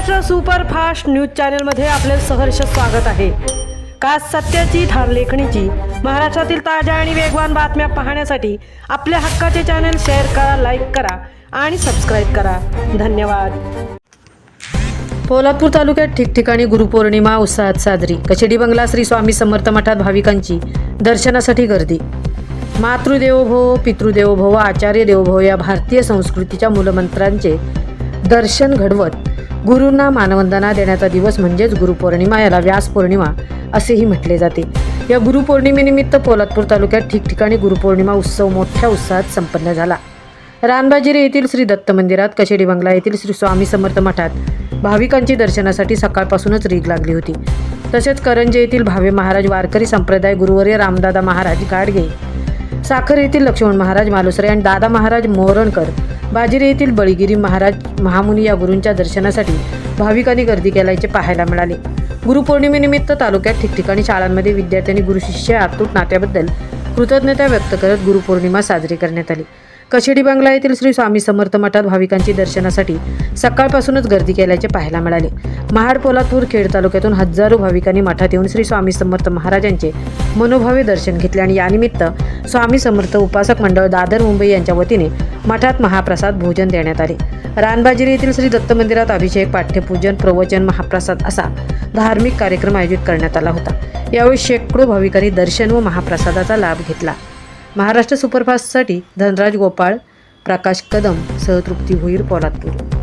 Maharashtra superfast news चॅनलमध्ये आपले सहर्ष स्वागत आहे। खास सत्याची ठार लेखणीची महाराष्ट्रातील ताज्या आणि वेगवान बातम्या पाहण्यासाठी आपल्या हक्काचे चॅनल शेअर करा, लाईक करा आणि सबस्क्राईब करा। धन्यवाद। पोलादपूर तालुक्यात ठिकठिकाणी गुरुपौर्णिमा उत्साहात साजरी। कचेडी बंगला श्री स्वामी समर्थ मठात भाविकांची दर्शनासाठी गर्दी। मातृदेवो भव, पितृदेवो भव, आचार्य देवो भव या भारतीय संस्कृतीच्या मूलमंत्रांचे दर्शन घडवत गुरूंना मानवंदना देण्याचा दिवस म्हणजेच गुरुपौर्णिमा, याला व्यास पौर्णिमा असेही म्हटले जाते। या गुरुपौर्णिमेनिमित्त पोलादपूर तालुक्यात ठिकठिकाणी गुरुपौर्णिमा उत्सव मोठ्या उत्साहात संपन्न झाला। रानबाजिरे येथील श्री दत्त मंदिरात, कचेडी बंगला येथील श्री स्वामी समर्थ मठात भाविकांची दर्शनासाठी सकाळपासूनच रीघ लागली होती। तसेच करंजे येथील भावे महाराज वारकरी संप्रदाय गुरुवर्य रामदादा महाराज गाडगे, साखर येथील लक्ष्मण महाराज मालुसरे आणि दादा महाराज मोरणकर, बाजिरे येथील बळीगिरी महाराज महामुनी या गुरूंच्या दर्शनासाठी भाविकांनी गर्दी केल्याचे पाहायला मिळाले। गुरुपौर्णिमेनिमित्त तालुक्यात ठिकठिकाणी शाळांमध्ये विद्यार्थ्यांनी गुरुशिष्य अतूट नात्याबद्दल कृतज्ञता व्यक्त करत गुरुपौर्णिमा साजरी करण्यात आली। कचेडी बंगला येथील श्री स्वामी समर्थ मठात भाविकांची दर्शनासाठी सकाळपासूनच गर्दी केल्याचे पाहायला मिळाले। महाड, पोलादपूर, खेड तालुक्यातून हजारो भाविकांनी मठात येऊन श्री स्वामी समर्थ महाराजांचे मनोभावे दर्शन घेतले आणि यानिमित्त स्वामी समर्थ उपासक मंडळ दादर मुंबई यांच्या वतीने मठात महाप्रसाद भोजन देण्यात आले। रानबाजिरे येथील श्री दत्त मंदिरात अभिषेक, पाठ्यपूजन, प्रवचन, महाप्रसाद असा धार्मिक कार्यक्रम आयोजित करण्यात आला होता। यावेळी शेकडो भाविकांनी दर्शन व महाप्रसादाचा लाभ घेतला। महाराष्ट्र सुपरफास्टसाठी धनराज गोपाळ, प्रकाश कदम सह तृप्ती भोईर, पोलादपूर।